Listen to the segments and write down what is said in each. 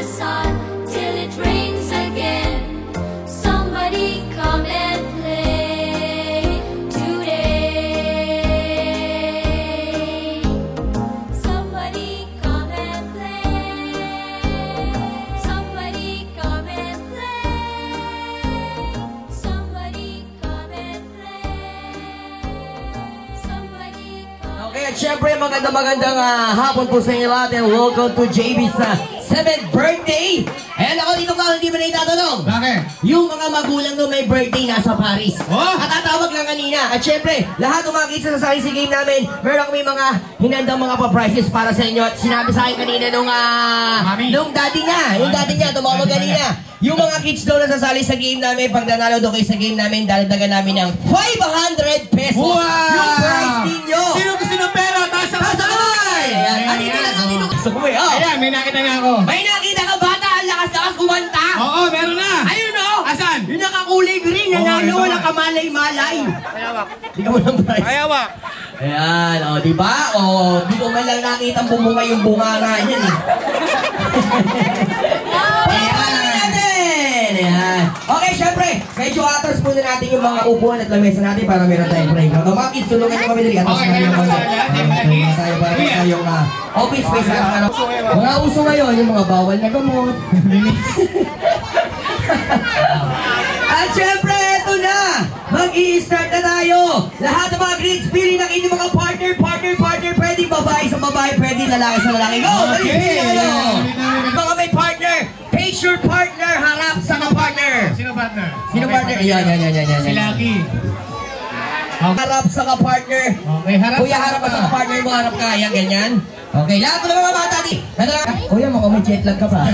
sun till it rains again. Somebody come and play today. Somebody come and play. Somebody come and play. Somebody come and play. Somebody come. Okay, at syempre magandang hapon po sa inyo lahat and welcome to JB's 7th birthday. Ayan ako dito ka, hindi ba na itatanong? Bakit? Yung mga magulang nung may birthday nasa Paris. Oh? At tatawag lang kanina. At syempre, lahat ng mga kids sa science game namin, meron kami mga hinandang mga pa-prizes para sa inyo. At sinabi sa akin kanina nung daddy niya, yung daddy niya, tumawag kanina. Yung mga kids daw na sasali sa game namin, pag nanalo daw kayo sa game namin, daladagan namin ng 500 pesos. Wow! Yung prize ninyo. Sino gusto ng pera? Taas ang Kasabay! Ayan, andito lang, andito. Gusto ko eh, oh. Ayan, may nakita nga ako. May nakita ka bata, ang lakas-lakas kumanta. Oo, meron na. Ayun oh! Asan? Yung nakakulay green, nanalo, walang kamalay-malay. Ayawak. Di ka mo ng prize. Ayawak. Ayan, o, di ba? O, di ko man lang nakita ang bumunga yung bunga nga yan eh. Ayan natin! Ayan. Okay, syempre, medyo atras muna natin yung mga upuan at lamesa natin para meron tayong break. Mga kids, tulungan nyo kami dali. Okay, kayo na sa Para tayong office space. Mga uso ngayon, yung mga bawal na gamot. At syempre, eto na! Mag-i-start na tayo! Lahat ng mga grades, pili ng inyong mga partner, pwedeng babae sa babae, pwedeng lalaki sa lalaki. Go! Okay. Pili kayo! Mga may partner, face your partner, harap sa ka-partner. Sino partner? Sino partner? Yan. Si Lucky. Harap sa ka-partner. Okay, harap. Kuya, harap ka sa ka-partner mo, harap ka. Yan, ganyan. Okay, lahat ng mga bata di. Kuya, mukhang may jet lag ka pa.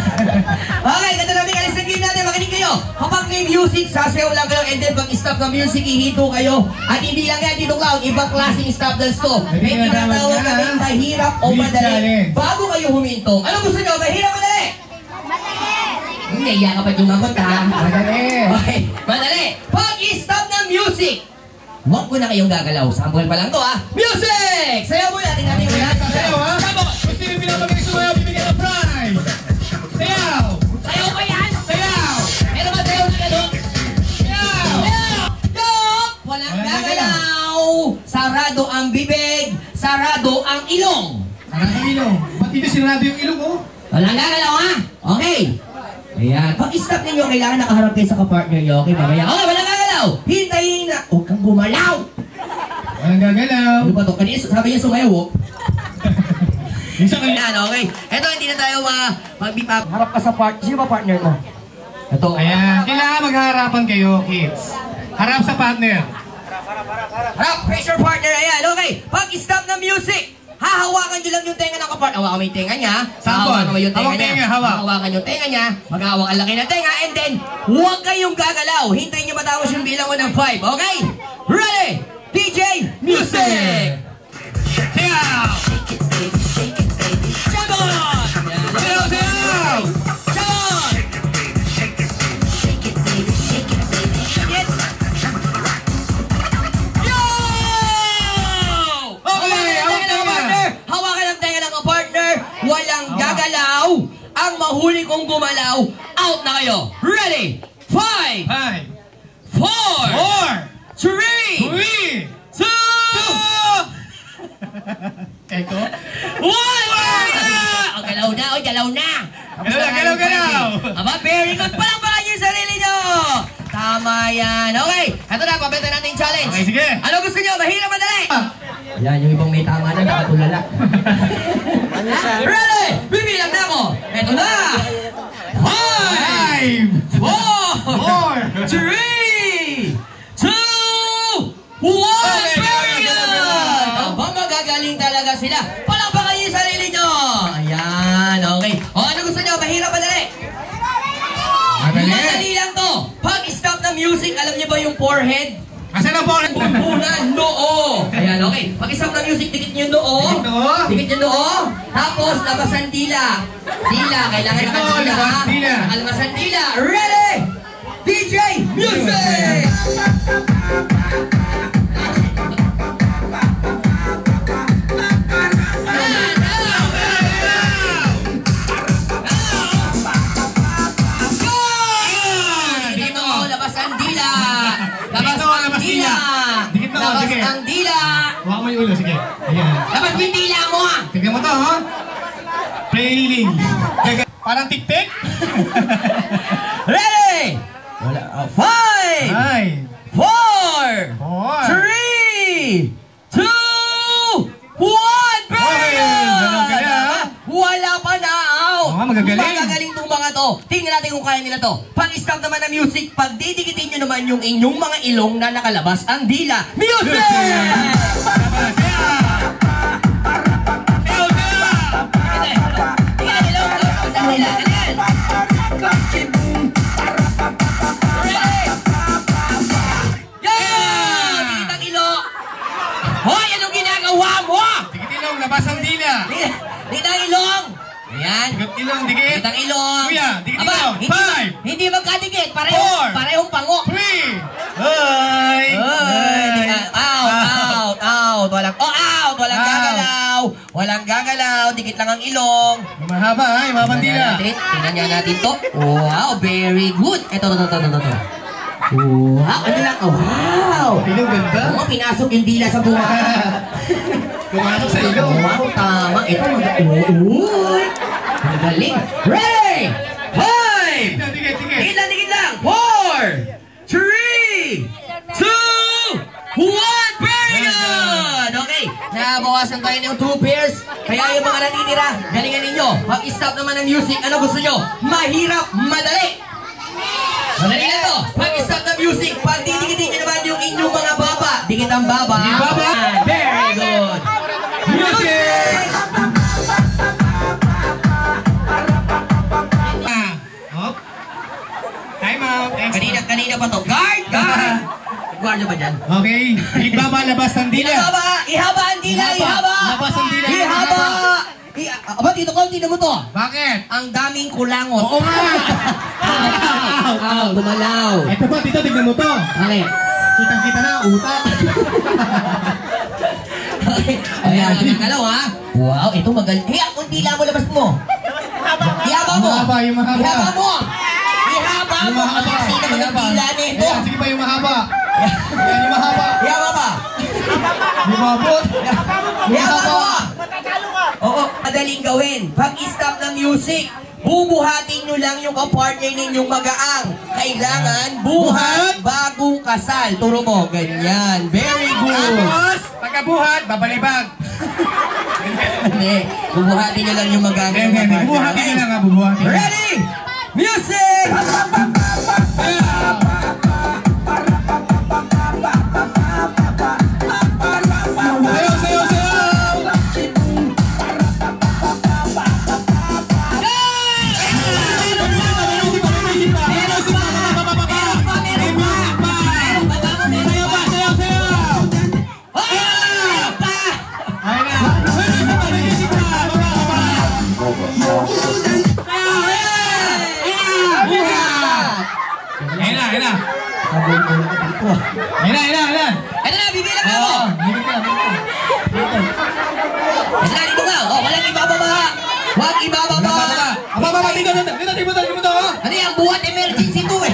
Okay, ganda namin alis ng game natin. Makinig kayo. Kapag may music, sasayaw lang kayo. And then pag stop ng music, ihito kayo. At hindi lang yan dito clown. Ibang klaseng stop dance to. May tinatawag kami mahirap o madali. Bago kayo huminto. Ano gusto nyo? Mahirap o madali? Madali. Naiya ka pa jumagot ha? Madali. Okay, madali. Pag stop ng music, huwag ko na kayong gagalaw. Sample pa lang to ha. Music! Sayaw mo natin natin yung lahat. Sayaw ha? Kung sino pinapagaling sumayaw, bibigyan ng prize. Sayaw! Sayaw ba yan? Sayaw! Meron ba sayaw na gano'n? Sayaw! Stop! Walang gagalaw. Sarado ang bibig. Sarado ang ilong. Sarado ang ilong. Ba't dito sinarado yung ilong oh? Walang gagalaw ha? Okay. Ayan. Pag-stop ninyo, kailangan nakaharap kayo sa kapartner nyo. Okay, mamaya. Okay, walang gagalaw. Hintayin na. Huwag kang gumalaw. Walang gagalaw. Ano ba ito? Kanina sabi niya sumayaw. Isa kayo. Ayan, okay. Ito, hindi na tayo mag-bipap. Harap ka sa partner. Sino ba partner mo? Ito. Ayan. Kailangan maghaharapan kayo, kids. Harap sa partner. Harap. Face your partner. Ayan, okay. Pag-stop ng music, hahawakan nyo lang yung tenga ng kapartner. Hawakan mo yung tenga niya. Hawakan mo yung tenga niya. Hawakan yung tenga niya. Maghahawak ang laki ng tenga. And then, huwag kayong gagalaw. Hintayin nyo matapos yung bilang ko ng 5. Okay? Ready? DJ, music! Sayaw! Jump on! Sayaw! Sayaw! Jump on! Yo! Okay, Hawakan ang tenga ng partner. Walang gagalaw. Ang mahuli kong gumalaw, out na kayo. Ready? 5, 4, 3, 2, Eko? 1! Oh, galaw na! Oh, galaw na! Galaw! Aba, very good! Palakpakan niyo yung sarili niyo! Tama yan! Okay, ito na, pabenta natin yung challenge. Okay, sige. Ano gusto niyo? Mahirap, madali! Yan, yung ibang may tama na, nakatulala. Ready? Bibilang na ako! Ito na! 5, 4, 3, 2, 1! Very good! Aba, magagaling talaga sila. Palakpakan niyo yung sarili niyo! Ayan, okay. O, ano gusto niyo? Mahirap, madali? Madali lang to. Pag stop ng music, alam niyo ba yung forehead? Asan ang forehead? Pumpunan, noo. Ayan, okay. Pag stop ng music, dikit niyo yung noo. Dikit yung noo. Tapos, labasan dila. Dila, kailangan nakadila. Nakalbasan dila. Ready? DJ, music! mo yung ulo, sige. Ayan. Labas mo yung dila mo ah! Tignan mo to, ha? Trailing. Parang tik-tik. Ready! Wala. 5, Ay. 4, 3, 2, 1, period! ganun ka na, ha? Wala pa na out! Oo, magagaling. Magagaling tong mga to. Tingnan natin kung kaya nila to. Pag-stop naman ng music, pag didikitin nyo naman yung inyong mga ilong na nakalabas ang dila. Music! Hoy, anong ginagawa mo? Dikit ilong, labas ang dila. Dito ang ilong. Ayan. Dikit ilong, dikit. Dito ang ilong. Kuya, dikit Aba, ilong. hindi, 5, hindi magkadikit. 4, Parehong pango. 3. Ay. Out. Walang Out. gagalaw. Walang gagalaw. Dikit lang ang ilong. Mahaba, ay, mabang dila. Tingnan niya natin to. Wow, very good. Ito. Wow, ano lang? Wow. Ilong ganda. Oo, pinasok yung dila sa bunga. Pumasok sa ilong. Wow, tama. Ito, uy. Ang galing. Ready? 5. Dikit. Dikit lang. 4, 3, 2, 1. Very good. Okay. Nabawasan tayo ng 2 pairs. Kaya yung mga natitira, galingan ninyo. Pag-stop naman ng music, ano gusto nyo? Mahirap, madali. Madali na to. Pag-stop ng music, pag didikitin nyo naman yung inyong mga baba. Dikit ang baba. Yung baba. Very good. Music! Hop. Time out. Kanina pa to. Guard! Guard na ba dyan? Okay. Dikit baba, labas ang dila. Ihaba ang dila! Ihaba! Labas ang dila. Ihaba! Aba, Tito Col, tingnan mo to. Bakit? Ang daming kulangot. Oo nga. Gumalaw. Ito pa, dito, tignan mo to. Okay. Kitang-kita na, utak. Ayan, nagalaw ha. Wow, ito magaling. Kaya, kung dila mo, labas mo. Ihaba mo. Yung mahaba. Ihaba mo. Ihaba Yung mo. mahaba. Ang sino mo ng dila nito. Ayan, sige pa yung mahaba. Ayan, yung mahaba. Ihaba pa. Yung mabot. Ihaba mo. Oo, madaling gawin. Pag-stop ng music, bubuhatin nyo lang yung kapartner ninyong magaang. Kailangan buhat bago kasal. Turo mo, ganyan. Very good. Tapos, pagkabuhat, babalibag. Hindi, bubuhatin nyo lang yung magaang. Bubuhatin nyo lang ha, bubuhatin. Ready? Music! Sayaw! Ayan. Ito na, bibilang na ako! Ito na, dito ka! Oh, walang ibababa! Huwag ibababa! Ababa, dito, ha? Ano yan, buhat emergency to eh!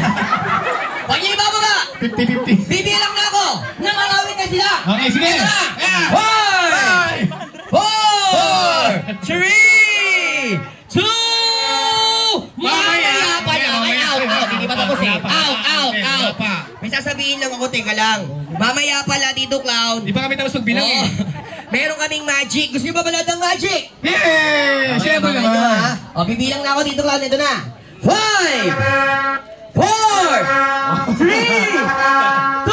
Huwag niyo ibababa! 50-50. Bibilang na ako! Nangalawin na sila! Okay, sige. Ito na! Yeah. 5, 4, 3, 2, mamaya pa na! Okay, out! Hindi pa tapos eh! Out! May sasabihin lang ako, teka lang. Mamaya pala dito, clown. Di ba kami tapos magbilang eh? Meron kaming magic. Gusto niyo ba balad ng magic? Yay! Siyempre Ito, naman. ha? O, bibilang na ako dito, clown. Ito na. 5, 4, 3, 2,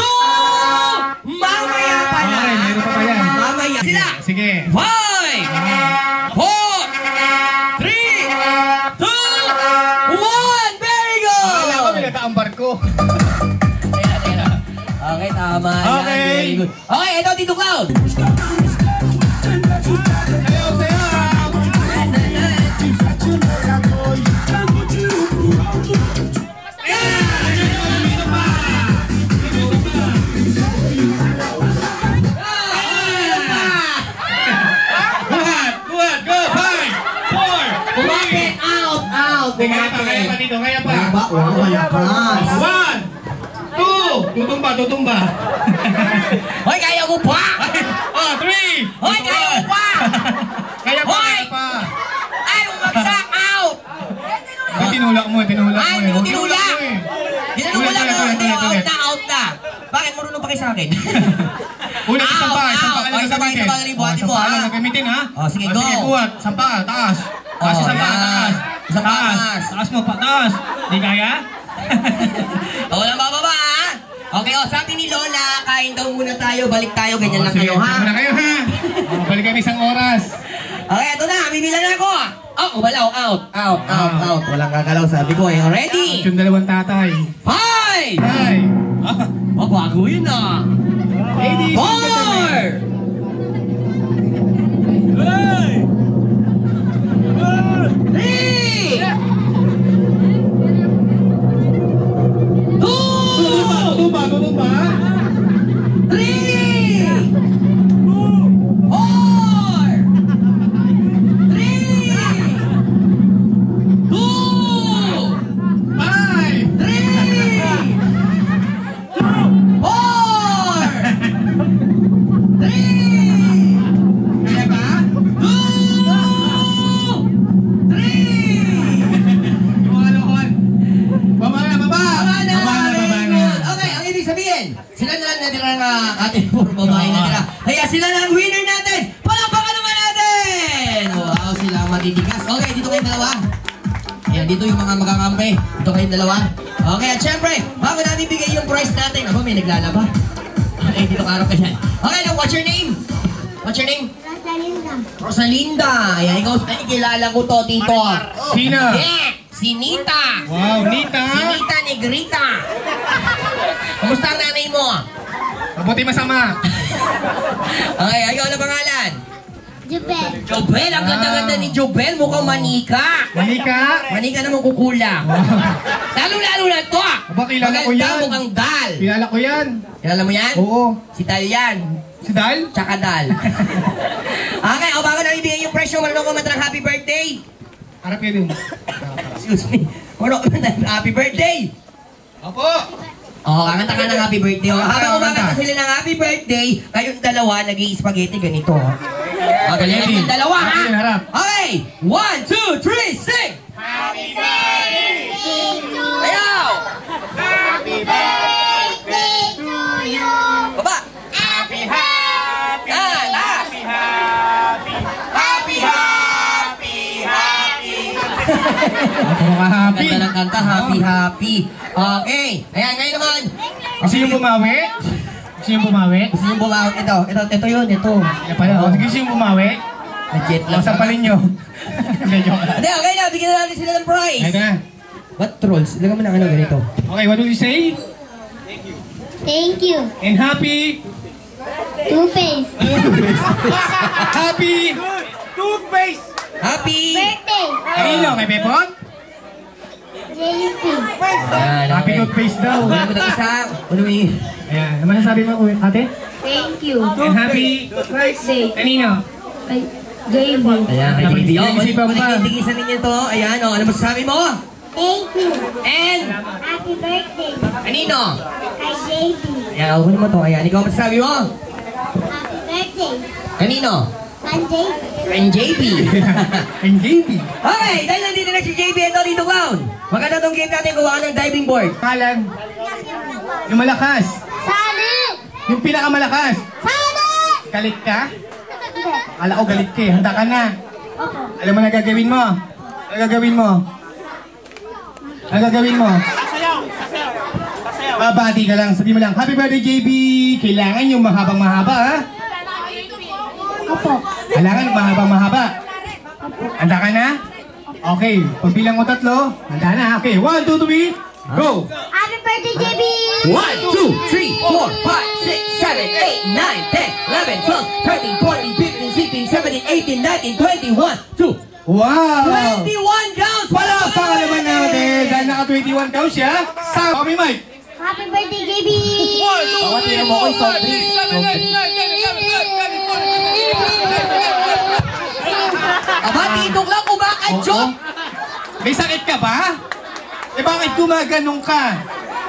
mamaya pala. Okay, meron pa ba yan? Mamaya. Sila. Sige. 5, 4, 3, 2, 1. Very good! Akala ko may nataambar ko. Okay, tama. Okay. Yan, very good. Okay, ito, Tito Clown. Buhat, go! 5, 4, 3. Kumapit, out. Kaya pa dito, kaya pa. Wala ba? Wala ka. 1, 2, Tutumba, tutumba. Hoy, kaya mo pa! Oh, 3! Hoy, kaya mo pa! Kaya pa, Hoy! kaya pa. Ay, bumagsak! Out! Ay, tinulak mo, tinulak mo. Ay, hindi ko Huwag tinulak! mo eh. Tinulak mo! Ulit, Hindi, ulit, ulit. out na! Bakit marunong pa kayo sa akin? Ulit, isang pa, isang pa ka lang Isang pa, gagamitin. isang pa, buhatin Isang mo, pa ha? lang gagamitin, ha? Oh, sige, go. Sige, buhat. Isang pa, taas. Taas, isang pa, yan. taas. Isang pa, taas. Taas mo pa, taas. Di kaya? Walang bababa, ha? Okay, sabi ni Lola, kain daw muna tayo, balik tayo, ganyan lang Sige, kayo, ha? muna kayo, ha? Balik kami isang oras. Okay, ito na, bibilan na ako. Oh, umalaw, out. Walang gagalaw, sabi ko eh. Ready? Yung dalawang tatay. 5! Hi! Bago yun ah. Ladies and gentlemen. 4! 3! 2! Tutumba, tutumba. 3! 4! 3! 2! 5! 3! 4! 3! Kaya ba? 2! 3! Yung mga lokon. Baba na, baba! Baba na! Baba na, baba na. Okay, ang ibig sabihin, sila na lang natira ng ating puro babae natira. Kaya sila na ang winner natin! Palakpakan naman natin! Wow, sila ang matitigas. Okay, dito kayong dalawa. Ayan, dito yung mga magakampi. Dito kayong dalawa. Okay, at syempre, bago natin bigay yung prize natin. Aba, may naglalaba. Okay, dito karap ka dyan. Okay, now, what's your name? What's your name? Rosalinda. Rosalinda. Ayan, ikaw, ay, kilala ko to, tito. Sino? Yeah, si Nita. Wow, Nita! Si Nita Negrita. Kamusta ang nanay mo? Mabuti masama. Okay, ayaw na pangalan. Jubel. Jobel, ang ganda-ganda ni Jobel. Mukhang manika. Manika! Manika naman kukulang. Lalo-lalo na to. Aba, kilala ko Maganda, yan. mukhang Dal. Kilala ko yan. Kilala mo yan? Oo. Si Dal yan. Si Dal? Tsaka Dal. Okay, o bago namin ibigay yung presyo, marunong kumanta ng happy birthday. Harap ka din. Excuse me. Marunong kumanta ng happy birthday. Opo! Kakanta ka ng happy birthday. Habang umakanta sila ng happy birthday, kayong dalawa nag-i-spaghetti ganito. Galing yung dalawa, ha? Happy, harap. Okay! 1, 2, 3, sing! Happy birthday to Ayaw! Happy birthday to you. Baba! Happy, happy, Yan! Taas! happy, happy. Ako mga happy. Ganda ng kanta, happy, happy. Okay. Ayan, ngayon naman. Gusto yung bumawi? Gusto yung bumawi? Gusto nyo bumawi? Ito yun, ito. Kaya pala, oh. Gusto yung bumawi? Nag-jet lag. O, sampalin nyo. Hindi, joke lang. Hindi, okay na. Bigyan na natin sila ng prize. Ito na. What trolls? Ilagay mo na ano, ganito. Okay, what will you say? Thank you. And happy? Two-face. Happy? Happy! Birthday. Kanino? Kay Pepon? JP. Ayan, Happy okay. toothpaste daw. Wala mo na isa. Ano yung... Ayan, ano masasabi mo, ate? Thank you. And happy? Birthday. Kanino? Ay, JP. Ayan, kay Dapat JB. Oh, pinag-isipan pa. tigisan ninyo to. Ayan, ano masasabi mo? Thank you. And, Happy birthday. kanino? Kay JP. Ayan, kunin mo to. Ayan, ikaw masasabi mo? Happy birthday. Kanino? Kay JP. And JB. And JP. Okay, dahil nandito na si JB ito dito, Clown. Maganda tong game natin, gawa ng diving board. Kalan. Yung malakas. Sali! Yung pinakamalakas. Sali! Galit ka? Hindi. Kala ko galit ka eh. Handa ka na. Opo. Alam mo na gagawin mo? Ano gagawin mo? Ano gagawin mo? Babati ka lang. Sabi mo lang, Happy birthday JB! Kailangan yung mahabang mahaba ha? Opo. Kailangan mahabang mahaba. Handa ka na? Okay. Pagbilang mo 3, handa na. Okay. 1, 2, 3, go! Happy birthday, JB! 1, 2, 3, 4, 5, 6, 7, 8, 9, 10, 11, 12, 13, 14, 15, 16, 17, 18, 19, 20, 1, 2, Wow! 21 counts! Palakpakan naman natin dahil naka 21 counts siya. Sa Kami Mike! Happy birthday, JB! Pawatin mo ko yung soft drinks. Aba, titok lang, kumakadjok! May sakit ka ba? Eh bakit gumaganong ka?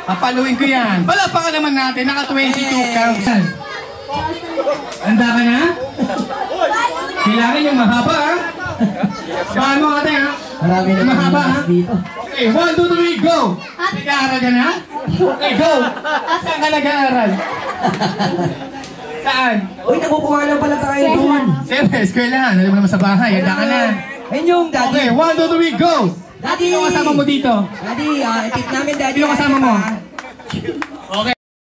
Papaluin ko yan. Palapakan naman natin. Naka 22 counts. Handa ka na? Kailangan yung mahaba, ha? Paano mo ate, ha? Marami na Mahaba, ha? dito. Okay, 1, 2, 3, go! Nag-aaral ka na? Okay, go! Saan ka nag-aaral? Saan? Uy, nagpupungalan pala tayo doon. Siyempre, eskwelahan. Alam mo naman sa bahay. Handa ka na. Ayun yung daddy. Okay, 1, 2, 3, go! Daddy! Sino kasama mo dito? Daddy, tip namin daddy. Sino kasama mo?